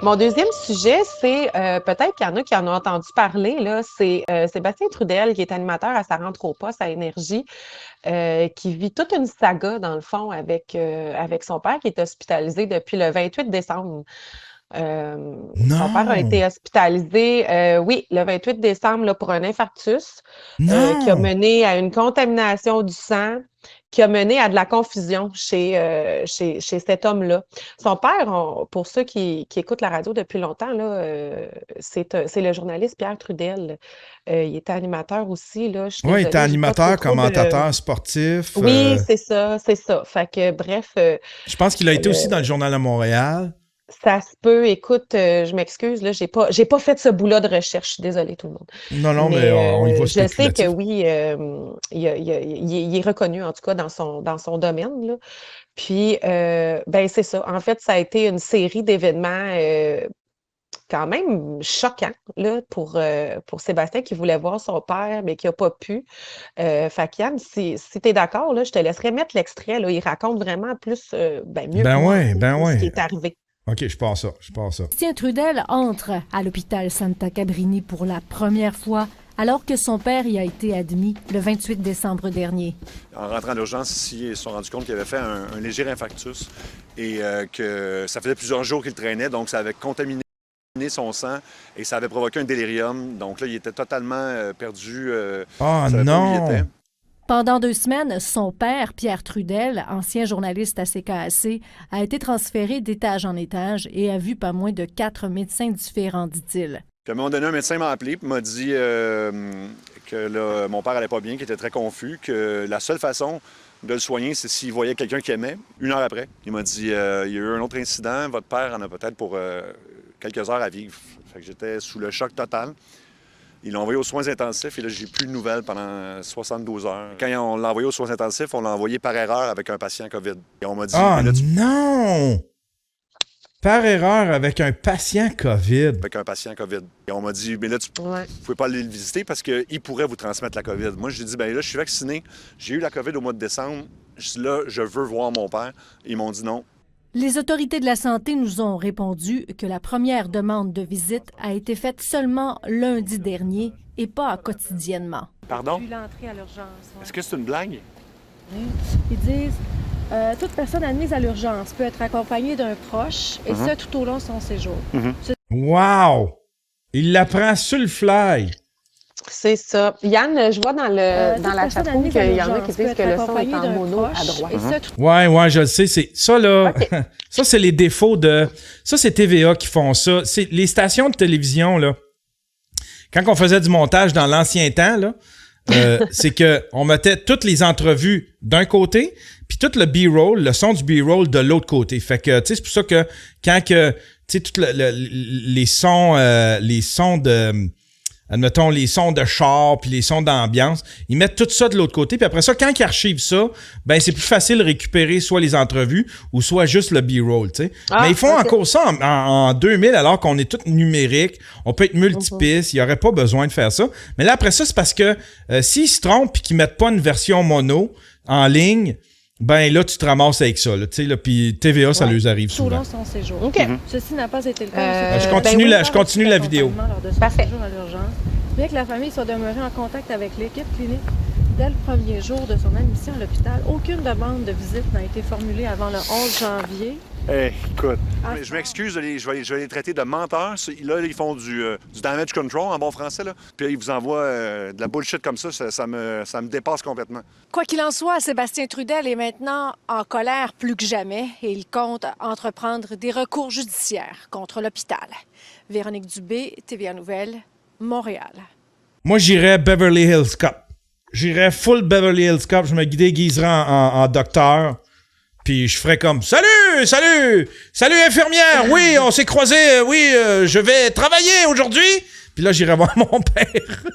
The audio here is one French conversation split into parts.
Mon deuxième sujet, c'est peut-être qu'il y en a qui en ont entendu parler, là, c'est Sébastien Trudel, qui est animateur à sa rentre au poste à Énergie, qui vit toute une saga, dans le fond, avec son père qui est hospitalisé depuis le 28 décembre. Son père a Non! été hospitalisé, oui, le 28 décembre là, pour un infarctus qui a Non! mené à une contamination du sang, qui a mené à de la confusion chez cet homme-là. Son père, pour ceux qui écoutent la radio depuis longtemps, là, c'est le journaliste Pierre Trudel. Il était animateur aussi. Là. Je suis Ouais, il était désolée, j'ai pas animateur, trop de... commentateur sportif. Oui, c'est ça, c'est ça. Fait que, bref, Je pense qu'il a été aussi le- dans le Journal de Montréal. ça se peut. Écoute, je m'excuse, là, j'ai pas fait ce bout-là de recherche. Je suis désolée, tout le monde. Non, non, mais Mais on y va je sais que spéculatif. oui, il est reconnu, en tout cas, dans son domaine, là. Puis, ben, c'est ça. En fait, ça a été une série d'événements quand même choquants, là, pour Sébastien qui voulait voir son père, mais qui n'a pas pu. Fait qu'Yann, si tu es d'accord, là, je te laisserai mettre l'extrait, là. Il raconte vraiment plus, ben, mieux que moi, Ben ce qui ouais. est arrivé. OK, je pars ça, je pars ça. Sébastien Trudel entre à l'hôpital Santa Cabrini pour la première fois alors que son père y a été admis le 28 décembre dernier. En rentrant à l'urgence ici, ils se sont rendus compte qu'il avait fait un léger infarctus et que ça faisait plusieurs jours qu'il traînait, donc ça avait contaminé son sang et ça avait provoqué un délirium. Donc là, il était totalement perdu. Ah Il savait pas où il non! était. Pendant 2 semaines, son père, Pierre Trudel, ancien journaliste à CKAC, a été transféré d'étage en étage et a vu pas moins de 4 médecins différents, dit-il. Puis à un moment donné, un médecin m'a appelé et m'a dit que là, mon père allait pas bien, qu'il était très confus, que la seule façon de le soigner, c'est s'il voyait quelqu'un qu'il aimait. 1 heure après, il m'a dit il y a eu un autre incident, votre père en a peut-être pour quelques heures à vivre. Fait que j'étais sous le choc total. Ils l'ont envoyé aux soins intensifs et là, j'ai plus de nouvelles pendant 72 heures. Quand on l'a envoyé aux soins intensifs, on l'a envoyé par erreur avec un patient COVID. Et on m'a dit, Ah mais là, non! Par erreur avec un patient COVID. avec un patient COVID. Et on m'a dit, mais là, tu Ouais. pouvez pas aller le visiter parce qu'il pourrait vous transmettre la COVID. Moi, j'ai dit, ben là, je suis vacciné. J'ai eu la COVID au mois de décembre. Là, je veux voir mon père. Ils m'ont dit non. Les autorités de la santé nous ont répondu que la première demande de visite a été faite seulement lundi dernier et pas quotidiennement. Pardon? Puis l'entrée à l'urgence. Est-ce que c'est une blague? Ils disent toute personne admise à l'urgence peut être accompagnée d'un proche et ce tout au long de son séjour. Wow! Il l'apprend sur le fly. C'est ça. Yann, je vois dans la Toute chatroom personne qu'il admise y à en a qui l'urgence peut disent que être le son est accompagnée en d'un mono à proche droite. et ce tout Ouais, je le sais. C'est ça, là. OK. Ça, c'est les défauts de. Ça, c'est TVA qui font ça. C'est les stations de télévision, là. Quand on faisait du montage dans l'ancien temps, là, c'est que on mettait toutes les entrevues d'un côté, puis tout le B-roll, le son du B-roll de l'autre côté. Fait que, tu sais, c'est pour ça que quand que, tu sais, tous les sons de, admettons, les sons de char puis les sons d'ambiance, ils mettent tout ça de l'autre côté. Puis après ça, quand ils archivent ça, ben c'est plus facile de récupérer soit les entrevues ou soit juste le B-roll, tu sais. Ah, Mais ils font ok. encore ça en 2000 alors qu'on est tout numérique. On peut être multipiste. Il n'y aurait pas besoin de faire ça. Mais là, après ça, c'est parce que s'ils se trompent puis qu'ils mettent pas une version mono en ligne, ben là, tu te ramasses avec ça, là, tu sais, là, puis TVA, ça Ouais. leur arrive tout au souvent. long de son séjour. OK. Ceci n'a pas été le cas. Je continue ben oui, je continue la vidéo. Lors de son Parfait. séjour à l'urgence, bien que la famille soit demeurée en contact avec l'équipe clinique dès le premier jour de son admission à l'hôpital, aucune demande de visite n'a été formulée avant le 11 janvier. Hey, écoute, Ah, je m'excuse, je vais les traiter de menteurs. Là, ils font du damage control en bon français, là. Puis ils vous envoient de la bullshit comme ça me dépasse complètement. Quoi qu'il en soit, Sébastien Trudel est maintenant en colère plus que jamais et il compte entreprendre des recours judiciaires contre l'hôpital. Véronique Dubé, TVA Nouvelles, Montréal. Moi, j'irais Beverly Hills Cop. J'irais full Beverly Hills Cop. Je me déguiserais en docteur. Puis je ferais comme « Salut! Salut! Salut, infirmière! Oui, on s'est croisés. Oui, je vais travailler aujourd'hui. » Puis là, j'irais voir mon père.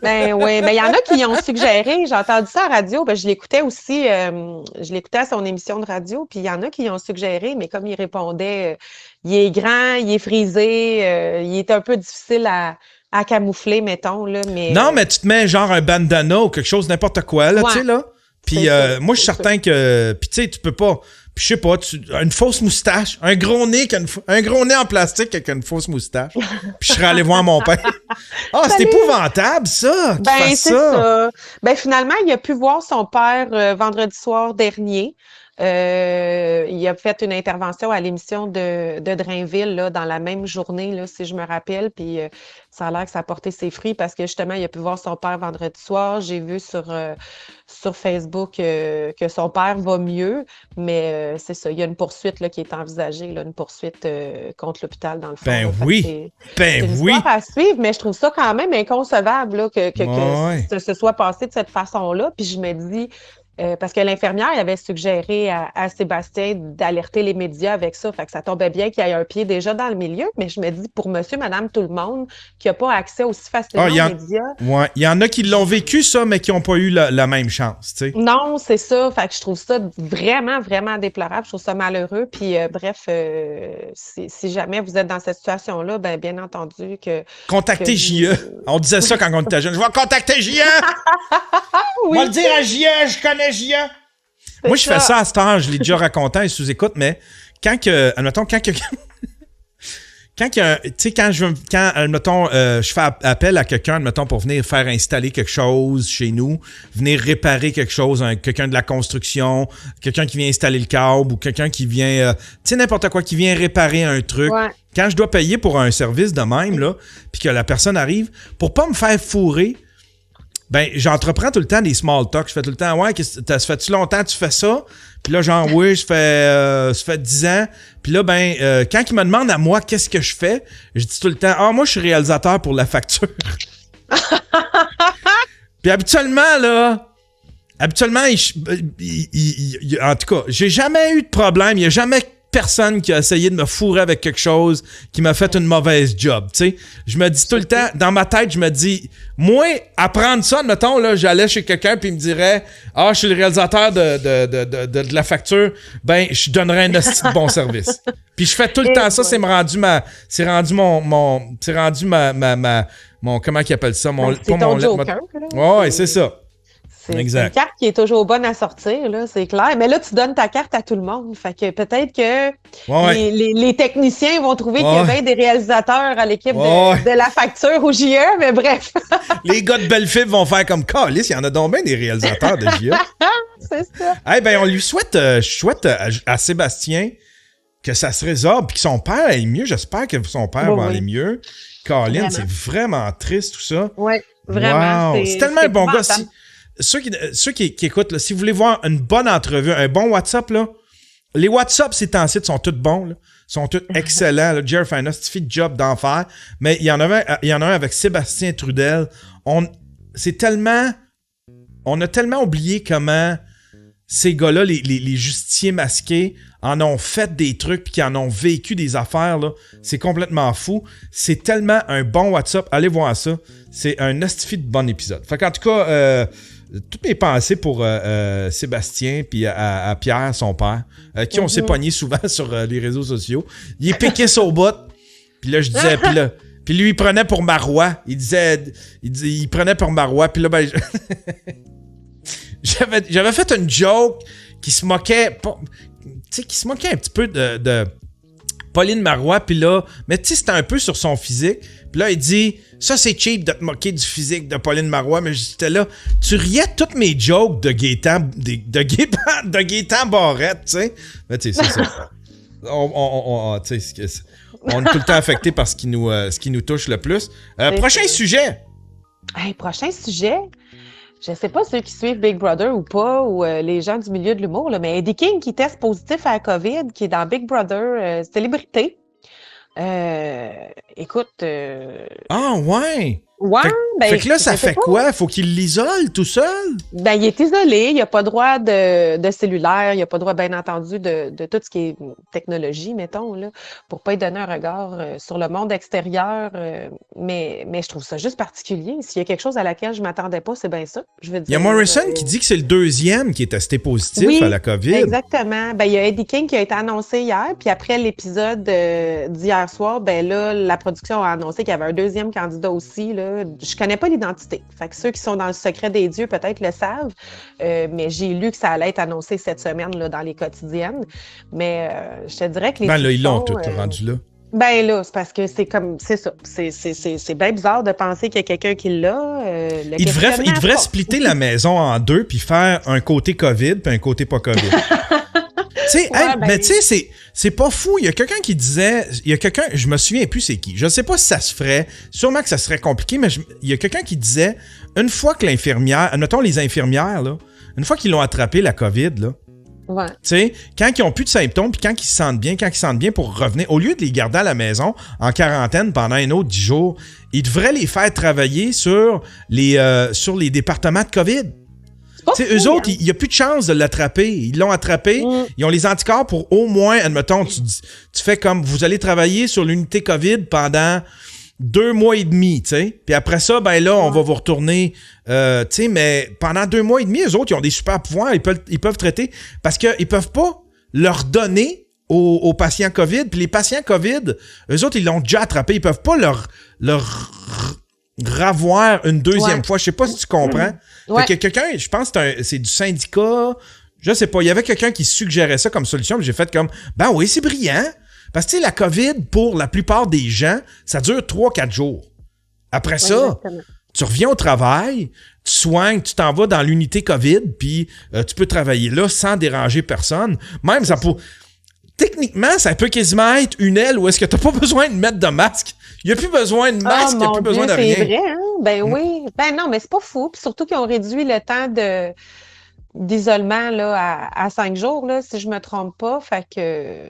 Ben oui, ben il y en a qui ont suggéré, j'ai entendu ça à la radio, ben je l'écoutais aussi, je l'écoutais à son émission de radio, puis il y en a qui ont suggéré, mais comme il répondait, il est grand, il est frisé, il est un peu difficile à camoufler, mettons, là, mais... Non, mais tu te mets genre un bandana ou quelque chose, n'importe quoi, là, Ouais. tu sais, là. Puis C'est ça, moi, je suis c'est certain que... Puis tu sais, tu peux pas Puis je sais pas, une fausse moustache, un gros nez en plastique avec une fausse moustache. Puis je serais allé voir mon père. Ah, c'est épouvantable, ça! qu'il Ben, fasse c'est ça. Ben, finalement, il a pu voir son père vendredi soir dernier. Il a fait une intervention à l'émission de Drainville là, dans la même journée, là, si je me rappelle. Puis ça a l'air que ça a porté ses fruits parce que justement, il a pu voir son père vendredi soir. J'ai vu sur Facebook que son père va mieux, mais c'est ça. Il y a une poursuite là, qui est envisagée, là, une poursuite contre l'hôpital dans le fond. Ben là. oui. C'est une histoire à suivre, mais je trouve ça quand même inconcevable là, que Ouais. ce soit passé de cette façon-là. Puis je me dis, parce que l'infirmière avait suggéré à Sébastien d'alerter les médias avec ça. Fait que ça tombait bien qu'il y ait un pied déjà dans le milieu. Mais je me dis, pour monsieur, madame, tout le monde, qui n'a pas accès aussi facilement aux médias. Ouais, il y en a qui l'ont vécu, ça, mais qui n'ont pas eu la même chance, tu sais. Non, c'est ça. Fait que je trouve ça vraiment, vraiment déplorable. Je trouve ça malheureux. Puis, bref, si jamais vous êtes dans cette situation-là, ben bien entendu que... Contactez JE. On disait ça quand on était jeune. Je vais contacter JE! Oui. Moi le dire à JE, je connais JE. Moi, je fais ça à cette heure, je l'ai déjà raconté et sous-écoute, mais admettons, je fais appel à quelqu'un, admettons, pour venir faire installer quelque chose chez nous, venir réparer quelque chose, quelqu'un de la construction, quelqu'un qui vient installer le câble ou quelqu'un qui vient, n'importe quoi, qui vient réparer un truc. Ouais. Quand je dois payer pour un service de même, là, puis que la personne arrive, pour pas me faire fourrer, ben, j'entreprends tout le temps des small talk. Je fais tout le temps, ouais, ça fait-tu longtemps que tu fais ça? Puis là, genre, oui, ça fait 10 ans. Puis là, ben, quand il me demande à moi qu'est-ce que je fais, je dis tout le temps, moi, je suis réalisateur pour la facture. Puis habituellement, en tout cas, j'ai jamais eu de problème. Il n'y a jamais personne qui a essayé de me fourrer avec quelque chose qui m'a fait une mauvaise job, tu sais. Je me dis tout le temps, dans ma tête, je me dis, moi, apprendre ça, admettons, là, j'allais chez quelqu'un puis il me dirait, je suis le réalisateur de la facture, ben, je donnerais un esti de bon service. Puis je fais tout le temps ça, c'est rendu mon, comment qu'il appelle ça? C'est ton joker. Ouais, c'est ça. C'est une carte qui est toujours bonne à sortir, là, c'est clair. Mais là, tu donnes ta carte à tout le monde. Fait que peut-être que les techniciens vont trouver qu'il y a bien des réalisateurs à l'équipe de la facture au JE, mais bref. Les gars de Belle-Fibre vont faire comme Calice, il y en a donc bien des réalisateurs de JE. C'est ça. Ben, on lui souhaite, je souhaite à Sébastien que ça se résorbe et que son père aille mieux. J'espère que son père va aller mieux. Caroline, c'est vraiment triste tout ça. Oui, vraiment. Wow. C'est tellement un bon gars. Ceux qui écoutent, là, si vous voulez voir une bonne entrevue, un bon WhatsApp, là, les WhatsApp ces temps-ci sont tous bons, là, sont tous excellents. Là. Jerry fait un job d'enfer. Mais il y en a un avec Sébastien Trudel. On a tellement oublié comment ces gars-là, les justiciers masqués, en ont fait des trucs puis qui en ont vécu des affaires. Là. C'est complètement fou. C'est tellement un bon WhatsApp. Allez voir ça. C'est un astifi de bon épisode. Fait qu'en tout cas... toutes mes pensées pour Sébastien puis à Pierre, son père, qui on s'est pogné souvent sur les réseaux sociaux. Il est piqué sur bout. Puis là, je disais... Puis lui, il prenait pour Marois. Il prenait pour Marois. Puis là, ben... j'avais fait une joke qui se moquait... Tu sais, qui se moquait un petit peu de Pauline Marois. Puis là... Mais tu sais, c'était un peu sur son physique. Puis là, il dit... Ça, c'est cheap de te moquer du physique de Pauline Marois, mais j'étais là. Tu riais toutes mes jokes de Gaétan Barrette, tu sais. Mais tu sais, c'est ça. On est tout le temps affecté par ce qui nous touche le plus. Prochain sujet. Hey, prochain sujet. Je sais pas ceux qui suivent Big Brother ou pas, ou les gens du milieu de l'humour, là, mais Eddie King qui teste positif à la COVID, qui est dans Big Brother, célébrité. Écoute... Ah, ouais! Ouais, fait que là, ça fait quoi? Faut qu'il l'isole tout seul? Ben, il est isolé, il n'a pas droit de cellulaire, il n'a pas droit, bien entendu, de tout ce qui est technologie, mettons, là, pour pas y donner un regard sur le monde extérieur. Mais je trouve ça juste particulier. S'il y a quelque chose à laquelle je m'attendais pas, c'est bien ça. Je veux dire, il y a Morrison qui dit que c'est le deuxième qui est testé positif à la COVID. Exactement. Ben, il y a Eddie King qui a été annoncé hier, puis après l'épisode d'hier soir, ben là, la production a annoncé qu'il y avait un deuxième candidat aussi, là, là, je connais pas l'identité. Fait que ceux qui sont dans le secret des dieux, peut-être le savent, mais j'ai lu que ça allait être annoncé cette semaine là, dans les quotidiennes. Mais je te dirais que les Ben là, ils l'ont soupçons, tout rendu là. ben là, c'est parce que c'est ça. C'est bien bizarre de penser qu'il y a quelqu'un qui l'a. Il devrait splitter la maison en deux puis faire un côté COVID puis un côté pas COVID. Tu sais, mais tu sais, c'est pas fou. Il y a quelqu'un qui disait, je me souviens plus c'est qui. Je sais pas si ça se ferait. Sûrement que ça serait compliqué, mais il y a quelqu'un qui disait, une fois que l'infirmière, admettons les infirmières, là, une fois qu'ils l'ont attrapé, la COVID, là, ouais. tu sais, quand ils ont plus de symptômes, puis quand ils se sentent bien pour revenir, au lieu de les garder à la maison en quarantaine pendant un autre 10 jours, ils devraient les faire travailler sur les départements de COVID. Tu sais, eux autres, il n'y a plus de chance de l'attraper. Ils l'ont attrapé, ils ont les anticorps pour au moins, admettons, tu fais comme, vous allez travailler sur l'unité COVID pendant 2 mois et demi, tu sais. Puis après ça, ben là, on va vous retourner, tu sais, mais pendant 2 mois et demi, eux autres, ils ont des super pouvoirs, ils peuvent traiter, parce qu'ils peuvent pas leur donner aux patients COVID, puis les patients COVID, eux autres, ils l'ont déjà attrapé, ils peuvent pas leur ravoir une deuxième fois. Je sais pas si tu comprends. Ouais. Fait que quelqu'un, je pense que c'est du syndicat, je sais pas, il y avait quelqu'un qui suggérait ça comme solution, puis j'ai fait comme, ben oui, c'est brillant. Parce que tu sais, la COVID, pour la plupart des gens, ça dure 3-4 jours. Après ça, exactement. Tu reviens au travail, tu soignes, tu t'en vas dans l'unité COVID, puis tu peux travailler là sans déranger personne. Même, ça peut... Techniquement, ça peut quasiment être une aile où est-ce que tu n'as pas besoin de mettre de masque. Il n'y a plus besoin de masque, il n'y a plus besoin de rien. C'est vrai, hein? Ben oui. Ben non, mais c'est pas fou. Puis surtout qu'ils ont réduit le temps d'isolement là, à 5 jours, là, si je me trompe pas. Fait que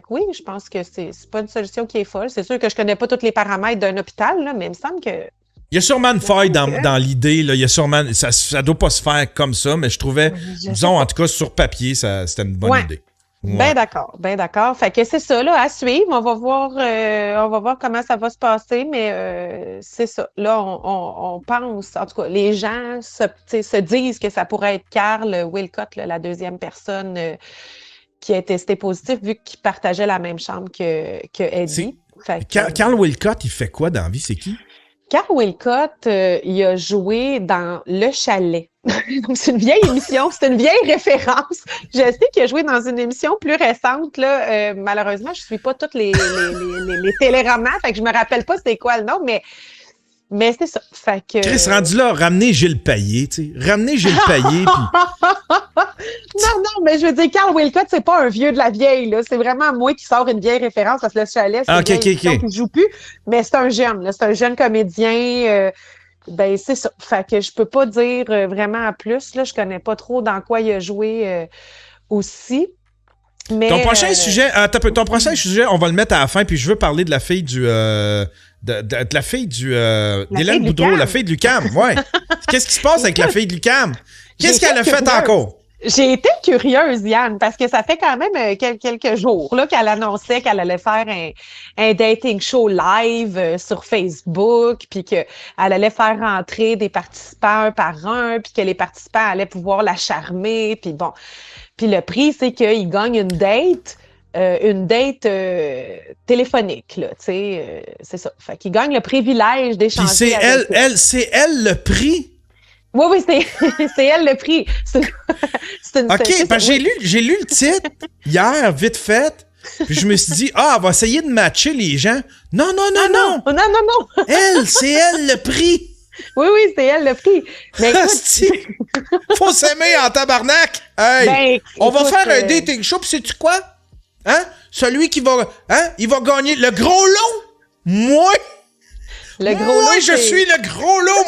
oui, je pense que c'est pas une solution qui est folle. C'est sûr que je connais pas tous les paramètres d'un hôpital, là, mais il me semble que... Il y a sûrement une faille dans l'idée. Là. Il y a sûrement... Ça doit pas se faire comme ça, mais je trouvais, disons, en tout cas, sur papier, c'était une bonne idée. Ouais. Ben d'accord. Fait que c'est ça, là, à suivre. On va voir comment ça va se passer, mais c'est ça. Là, on pense, en tout cas, les gens se disent que ça pourrait être Carl Wilcott, là, la deuxième personne qui a testé positif, vu qu'il partageait la même chambre que Eddie. Carl Wilcott, il fait quoi dans la vie? C'est qui? Carl Wilcott, il a joué dans Le Chalet. Donc, c'est une vieille émission, c'est une vieille référence. Je sais qu'il a joué dans une émission plus récente. Là, malheureusement, je ne suis pas toutes les téléromans, fait que je me rappelle pas c'était quoi le nom, mais c'est ça. Fait que... Chris, rendu là, ramenez Gilles Payet, tu sais. Ramenez Gilles Payet, puis... Non, mais je veux dire, Carl Wilcott, c'est pas un vieux de la vieille, là. C'est vraiment moi qui sors une vieille référence parce que Le Chalet, c'est une vieille émission qui joue plus. Mais c'est un jeune, là. C'est un jeune comédien. Ben, c'est ça. Fait que je peux pas dire vraiment à plus, là. Je connais pas trop dans quoi il a joué aussi. Mais, ton prochain sujet, on va le mettre à la fin, puis je veux parler de la fille d'Hélène Boudreau, la fille de l'UQAM, ouais. Qu'est-ce qui se passe avec la fille de l'UQAM? Qu'est-ce qu'elle a fait encore? J'ai été curieuse, Yann, parce que ça fait quand même quelques jours là, qu'elle annonçait qu'elle allait faire un dating show live sur Facebook, puis qu'elle allait faire rentrer des participants un par un, puis que les participants allaient pouvoir la charmer, puis bon. Puis le prix, c'est qu'il gagne une date téléphonique, là, tu sais, c'est ça. Fait qu'il gagne le privilège d'échanger. Puis c'est elle le prix? Oui, c'est elle le prix. OK, parce que j'ai lu le titre hier, vite fait, puis je me suis dit, elle va essayer de matcher les gens. Non. Non. C'est elle le prix. Oui, c'est elle le prix. Mais écoute, faut s'aimer en tabarnak. Hey, on va faire un dating show, puis sais-tu quoi? Hein? Celui qui va... Hein? Il va gagner le gros lot. Moi, je suis le gros lot.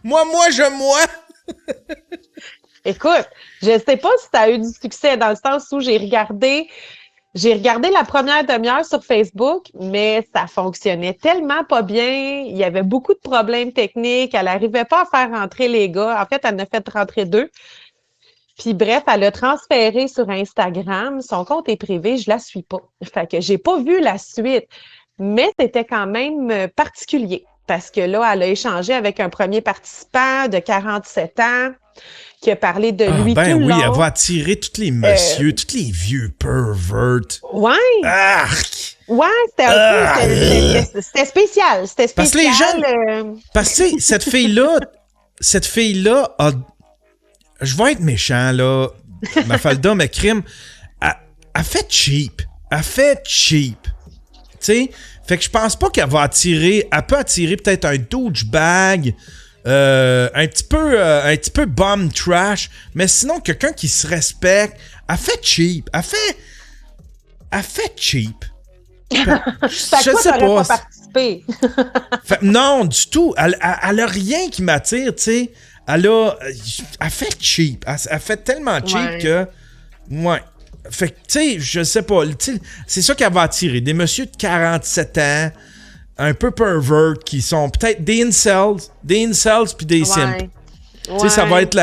Moi. Écoute, je sais pas si tu as eu du succès dans le sens où j'ai regardé la première demi-heure sur Facebook, mais ça fonctionnait tellement pas bien. Il y avait beaucoup de problèmes techniques. Elle n'arrivait pas à faire rentrer les gars. En fait, elle en a fait rentrer 2. Puis bref, elle a transféré sur Instagram. Son compte est privé, je la suis pas. Fait que j'ai pas vu la suite. Mais c'était quand même particulier parce que là, elle a échangé avec un premier participant de 47 ans qui a parlé de lui tout le long. Elle va attirer tous les messieurs, tous les vieux perverts. Ouais. Arc! Ouais, c'était un peu... C'était spécial. C'était spécial. Parce que les gens... Parce que, tu sais, cette fille-là a... Je vais être méchant, là. Mafalda, mais crime... Elle fait cheap. Elle fait cheap. Tu sais? Fait que je pense pas qu'elle va attirer... Elle peut attirer peut-être un douchebag... un petit peu bomb trash, mais sinon quelqu'un qui se respecte, elle fait cheap, elle fait cheap. Je sais pas. Participé. Non, du tout. Elle a rien qui m'attire, tu sais. Elle fait cheap. Elle fait tellement cheap que, ouais. Fait que, tu sais, je sais pas. C'est ça qu'elle va attirer. Des messieurs de 47 ans, un peu pervert, qui sont peut-être des incels puis des simps. Tu sais, ça va être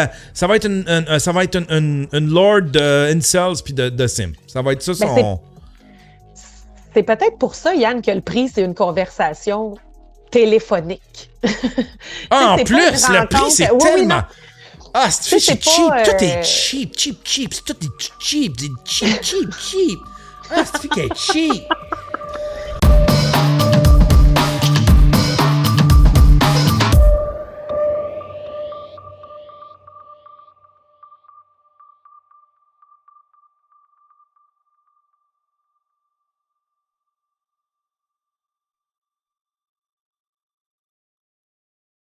une lord de incels puis de simps. Ça va être ça son... C'est peut-être pour ça, Yann, que le prix, c'est une conversation téléphonique. En plus, le prix, c'est tellement... Ah, c'est cheap. Pas, tout est cheap. Tout est cheap. Ah, c'est qu'elle est cheap.